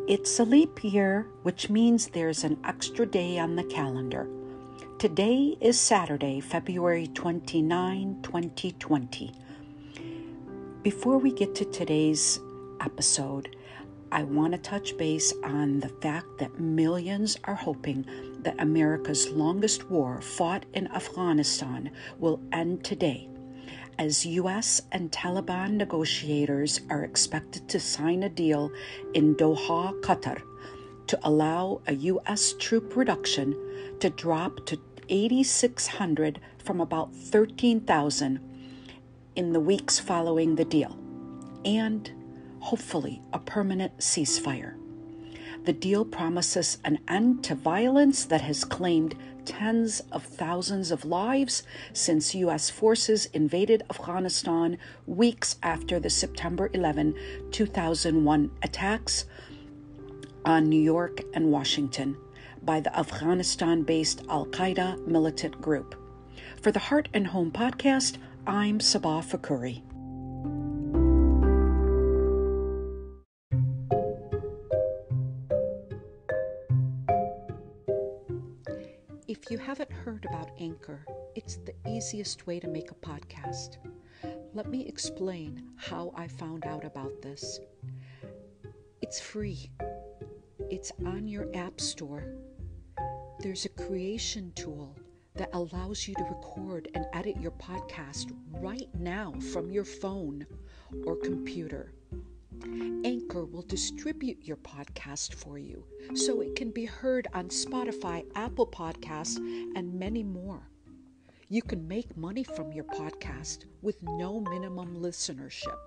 It's a leap year, which means there's an extra day on the calendar. Today is Saturday, February 29, 2020. Before we get to today's episode, I want to touch base on the fact that millions are hoping that America's longest war fought in Afghanistan will end today, as U.S. and Taliban negotiators are expected to sign a deal in Doha, Qatar, to allow a U.S. troop reduction to drop to 8,600 from about 13,000 in the weeks following the deal, and hopefully a permanent ceasefire. The deal promises an end to violence that has claimed tens of thousands of lives since U.S. forces invaded Afghanistan weeks after the September 11, 2001 attacks on New York and Washington by the Afghanistan-based Al-Qaeda militant group. For the Heart and Home podcast, I'm Sabah Fakuri. If you haven't heard about Anchor, it's the easiest way to make a podcast. Let me explain how I found out about this. It's free. It's on your app store. There's a creation tool that allows you to record and edit your podcast right now from your phone or computer. Anchor will distribute your podcast for you so it can be heard on Spotify, Apple Podcasts, and many more. You can make money from your podcast with no minimum listenership.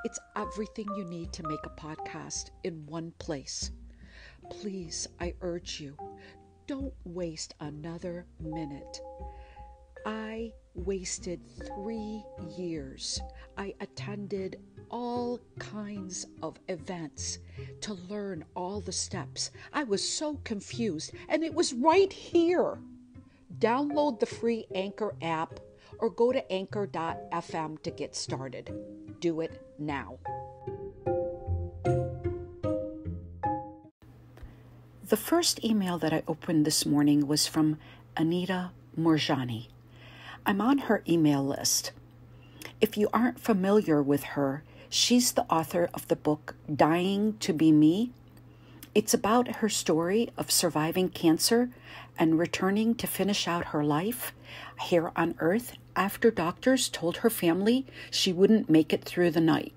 It's everything you need to make a podcast in one place. Please, I urge you, don't waste another minute. I wasted 3 years. I attended all kinds of events to learn all the steps. I was so confused, and it was right here. Download the free Anchor app or go to anchor.fm to get started. Do it now. The first email that I opened this morning was from Anita Moorjani. I'm on her email list. If you aren't familiar with her, she's the author of the book Dying to Be Me. It's about her story of surviving cancer and returning to finish out her life here on Earth after doctors told her family she wouldn't make it through the night.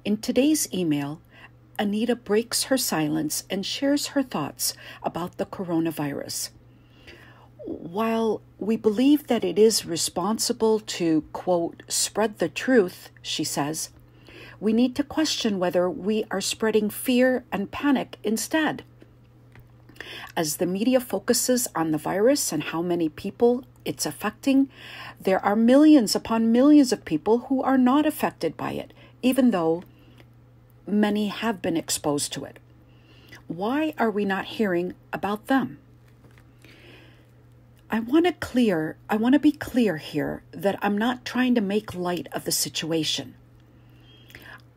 In today's email, Anita breaks her silence and shares her thoughts about the coronavirus. While we believe that it is responsible to, quote, spread the truth, she says, we need to question whether we are spreading fear and panic instead. As the media focuses on the virus and how many people it's affecting, there are millions upon millions of people who are not affected by it, even though many have been exposed to it. Why are we not hearing about them? I want to be clear here that I'm not trying to make light of the situation.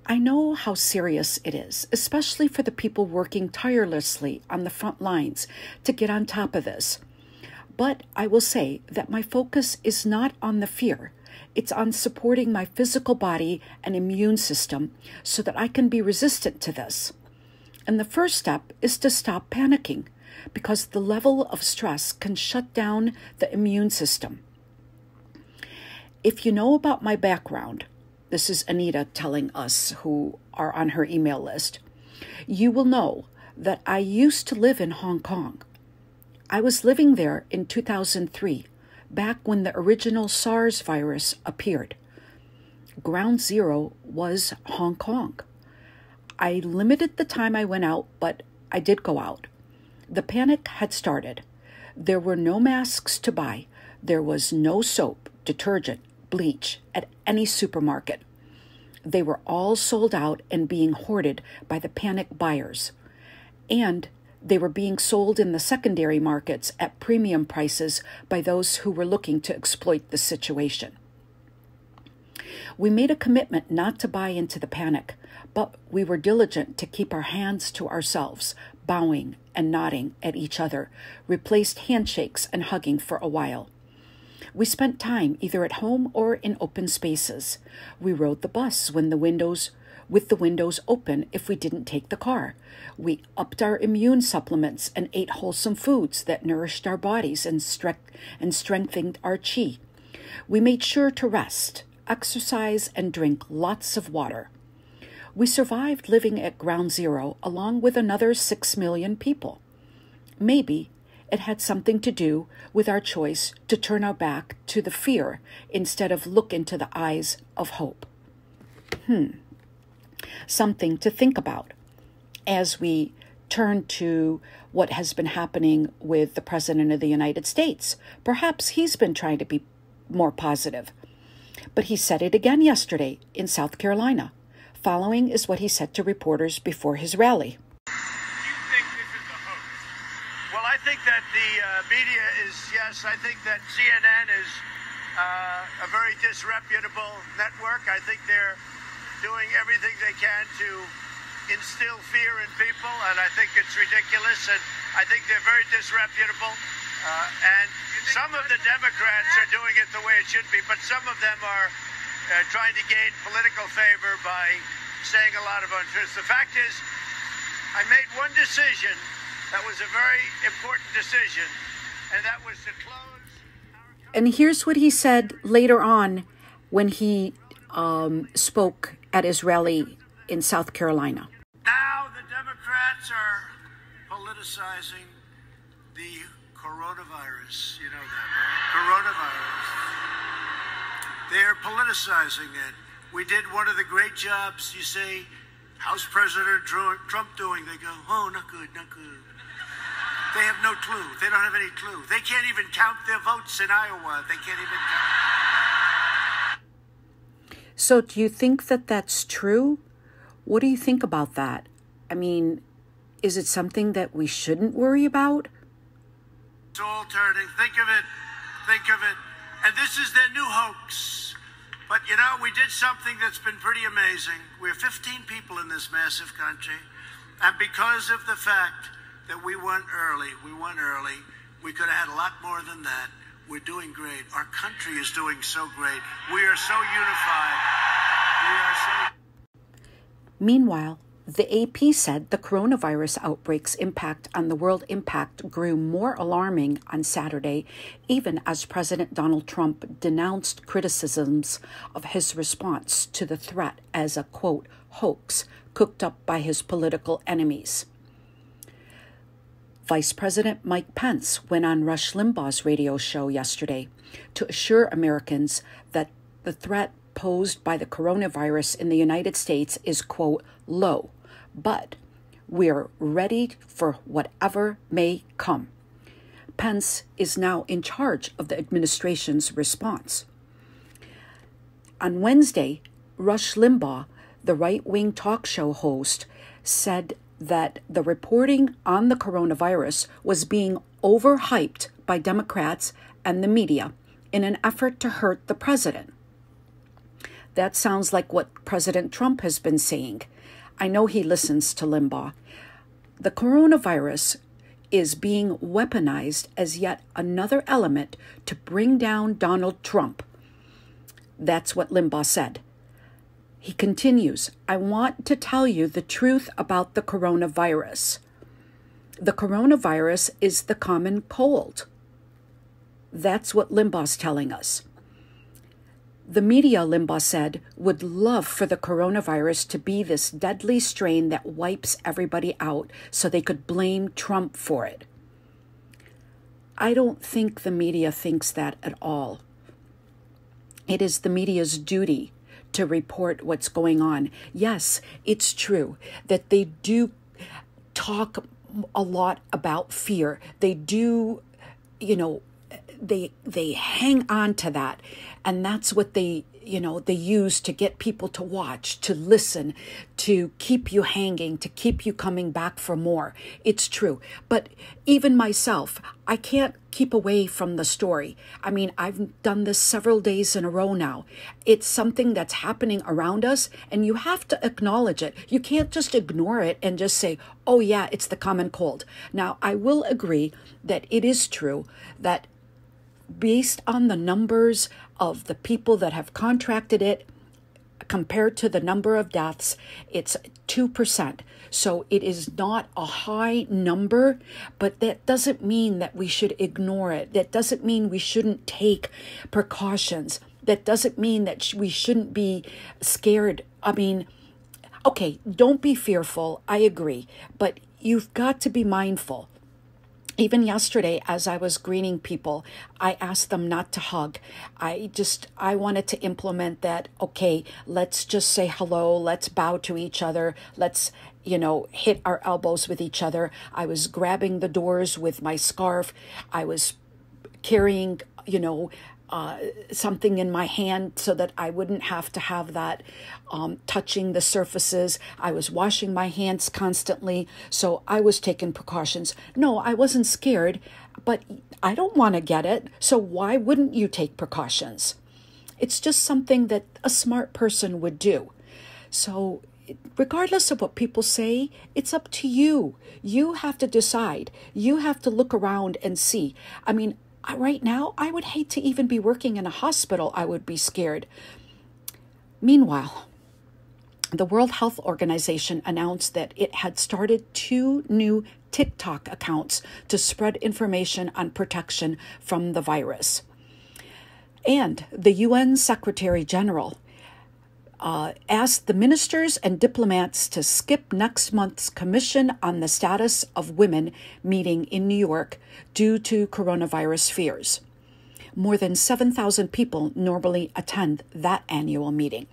I know how serious it is, especially for the people working tirelessly on the front lines to get on top of this. But I will say that my focus is not on the fear. It's on supporting my physical body and immune system so that I can be resistant to this. And the first step is to stop panicking, because the level of stress can shut down the immune system. If you know about my background, this is Anita telling us who are on her email list, you will know that I used to live in Hong Kong. I was living there in 2003, back when the original SARS virus appeared. Ground zero was Hong Kong. I limited the time I went out, but I did go out. The panic had started. There were no masks to buy. There was no soap, detergent, bleach at any supermarket. They were all sold out and being hoarded by the panic buyers. And they were being sold in the secondary markets at premium prices by those who were looking to exploit the situation. We made a commitment not to buy into the panic, but we were diligent to keep our hands to ourselves, bowing and nodding at each other, replaced handshakes and hugging for a while. We spent time either at home or in open spaces. We rode the bus with the windows open if we didn't take the car. We upped our immune supplements and ate wholesome foods that nourished our bodies and strengthened our chi. We made sure to rest, exercise, and drink lots of water. We survived living at ground zero along with another 6 million people. Maybe it had something to do with our choice to turn our back to the fear instead of look into the eyes of hope. Something to think about as we turn to what has been happening with the President of the United States. Perhaps he's been trying to be more positive. But he said it again yesterday in South Carolina. Following is what he said to reporters before his rally. Do you think this is a hoax? Well, I think that the media is, yes, I think that CNN is a very disreputable network. I think they're doing everything they can to instill fear in people, and I think it's ridiculous, and I think they're very disreputable. And some of the Democrats are doing it the way it should be, but some of them are trying to gain political favor by saying a lot of untruths. The fact is, I made one decision that was a very important decision, and that was to close our... And here's what he said later on when he spoke at his rally in South Carolina. Now the Democrats are politicizing the coronavirus. You know that, right? Coronavirus. They're politicizing it. We did one of the great jobs. You say, how's President Trump doing? They go, oh, not good, not good. They have no clue. They don't have any clue. They can't even count their votes in Iowa. They can't even count. So do you think that that's true? What do you think about that? I mean, is it something that we shouldn't worry about? It's all turning. Think of it. Think of it. And this is their new hoax. But, you know, we did something that's been pretty amazing. We're 15 people in this massive country. And because of the fact that we went early, we could have had a lot more than that. We're doing great. Our country is doing so great. We are so unified. We are so... Meanwhile, the AP said the coronavirus outbreak's impact on the world impact grew more alarming on Saturday, even as President Donald Trump denounced criticisms of his response to the threat as a, quote, hoax cooked up by his political enemies. Vice President Mike Pence went on Rush Limbaugh's radio show yesterday to assure Americans that the threat posed by the coronavirus in the United States is, quote, low, but we're ready for whatever may come. Pence is now in charge of the administration's response. On Wednesday, Rush Limbaugh, the right-wing talk show host, said that the reporting on the coronavirus was being overhyped by Democrats and the media in an effort to hurt the president. That sounds like what President Trump has been saying. I know he listens to Limbaugh. The coronavirus is being weaponized as yet another element to bring down Donald Trump. That's what Limbaugh said. He continues, I want to tell you the truth about the coronavirus. The coronavirus is the common cold. That's what Limbaugh's telling us. The media, Limbaugh said, would love for the coronavirus to be this deadly strain that wipes everybody out so they could blame Trump for it. I don't think the media thinks that at all. It is the media's duty to report what's going on. Yes, it's true that they do talk a lot about fear. They do, they hang on to that, and that's what they use to get people to watch, to listen, to keep you hanging, to keep you coming back for more. It's true. But even myself, I can't keep away from the story. I mean, I've done this several days in a row now. It's something that's happening around us, and you have to acknowledge it. You can't just ignore it and just say, oh yeah, it's the common cold. Now, I will agree that it is true that based on the numbers of the people that have contracted it, compared to the number of deaths, it's 2%. So it is not a high number, but that doesn't mean that we should ignore it. That doesn't mean we shouldn't take precautions. That doesn't mean that we shouldn't be scared. I mean, okay, don't be fearful. I agree. But you've got to be mindful. Even yesterday, as I was greeting people, I asked them not to hug. I wanted to implement that, okay, let's just say hello, let's bow to each other, let's, hit our elbows with each other. I was grabbing the doors with my scarf. I was carrying, something in my hand so that I wouldn't have to have that touching the surfaces. I was washing my hands constantly, so I was taking precautions. No, I wasn't scared, but I don't want to get it, so why wouldn't you take precautions? It's just something that a smart person would do. So regardless of what people say, it's up to you. You have to decide. You have to look around and see. I mean, right now, I would hate to even be working in a hospital. I would be scared. Meanwhile, the World Health Organization announced that it had started 2 new TikTok accounts to spread information on protection from the virus. And the UN Secretary General asked the ministers and diplomats to skip next month's Commission on the Status of Women meeting in New York due to coronavirus fears. More than 7,000 people normally attend that annual meeting.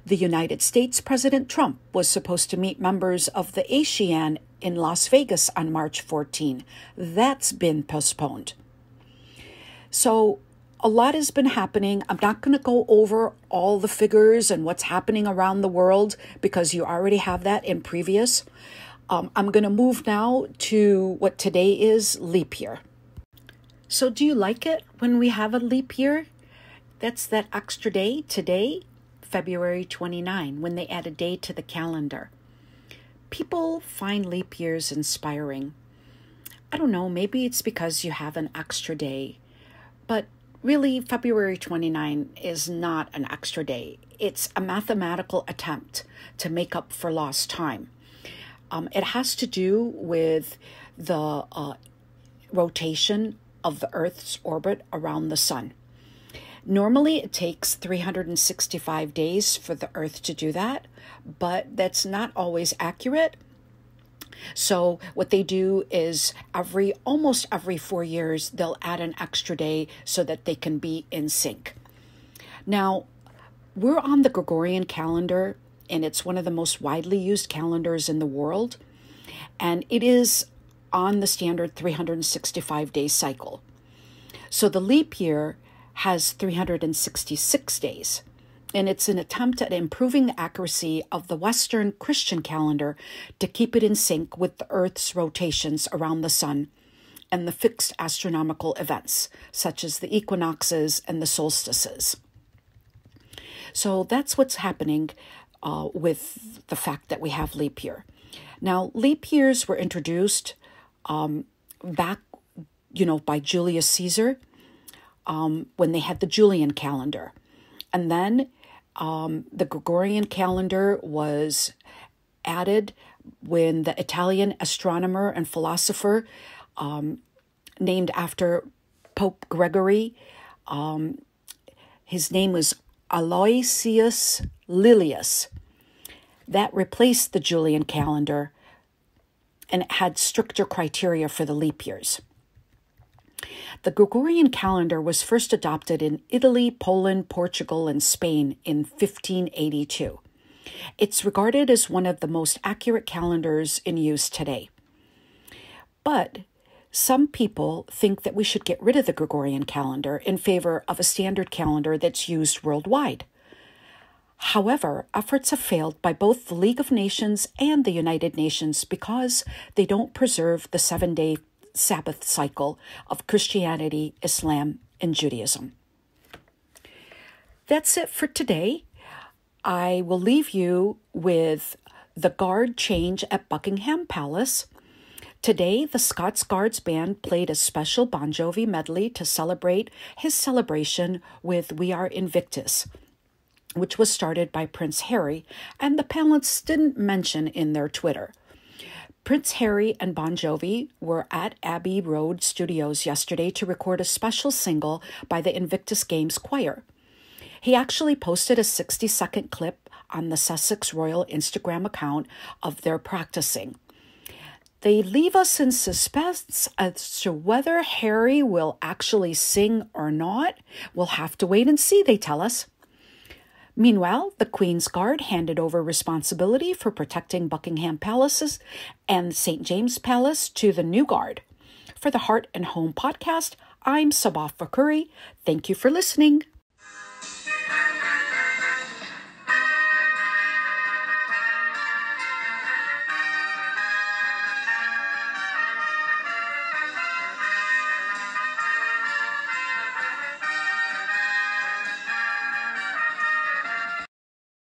The United States President Trump was supposed to meet members of the ASEAN in Las Vegas on March 14. That's been postponed. So a lot has been happening. I'm not going to go over all the figures and what's happening around the world because you already have that in previous. I'm going to move now to what today is, leap year. So do you like it when we have a leap year? That's that extra day today, February 29, when they add a day to the calendar. People find leap years inspiring. I don't know, maybe it's because you have an extra day, but really, February 29 is not an extra day. It's a mathematical attempt to make up for lost time. It has to do with the rotation of the Earth's orbit around the sun. Normally, it takes 365 days for the Earth to do that, but that's not always accurate. So what they do is almost every 4 years, they'll add an extra day so that they can be in sync. Now, we're on the Gregorian calendar, and it's one of the most widely used calendars in the world. And it is on the standard 365-day cycle. So the leap year has 366 days. And it's an attempt at improving the accuracy of the Western Christian calendar to keep it in sync with the Earth's rotations around the sun and the fixed astronomical events, such as the equinoxes and the solstices. So that's what's happening with the fact that we have leap year. Now, leap years were introduced back, by Julius Caesar when they had the Julian calendar. And then the Gregorian calendar was added when the Italian astronomer and philosopher named after Pope Gregory, his name was Aloysius Lilius. That replaced the Julian calendar and it had stricter criteria for the leap years. The Gregorian calendar was first adopted in Italy, Poland, Portugal, and Spain in 1582. It's regarded as one of the most accurate calendars in use today. But Some people think that we should get rid of the Gregorian calendar in favor of a standard calendar that's used worldwide. However, efforts have failed by both the League of Nations and the United Nations because they don't preserve the 7-day Sabbath cycle of Christianity, Islam, and Judaism. That's it for today. I will leave you with the guard change at Buckingham Palace. Today, the Scots Guards Band played a special Bon Jovi medley to celebrate his celebration with We Are Invictus, which was started by Prince Harry, and the palace didn't mention in their Twitter. Prince Harry and Bon Jovi were at Abbey Road Studios yesterday to record a special single by the Invictus Games Choir. He actually posted a 60-second clip on the Sussex Royal Instagram account of their practicing. They leave us in suspense as to whether Harry will actually sing or not. We'll have to wait and see, they tell us. Meanwhile, the Queen's Guard handed over responsibility for protecting Buckingham Palaces and St. James Palace to the new Guard. For the Heart and Home podcast, I'm Sabah Fakhuri. Thank you for listening.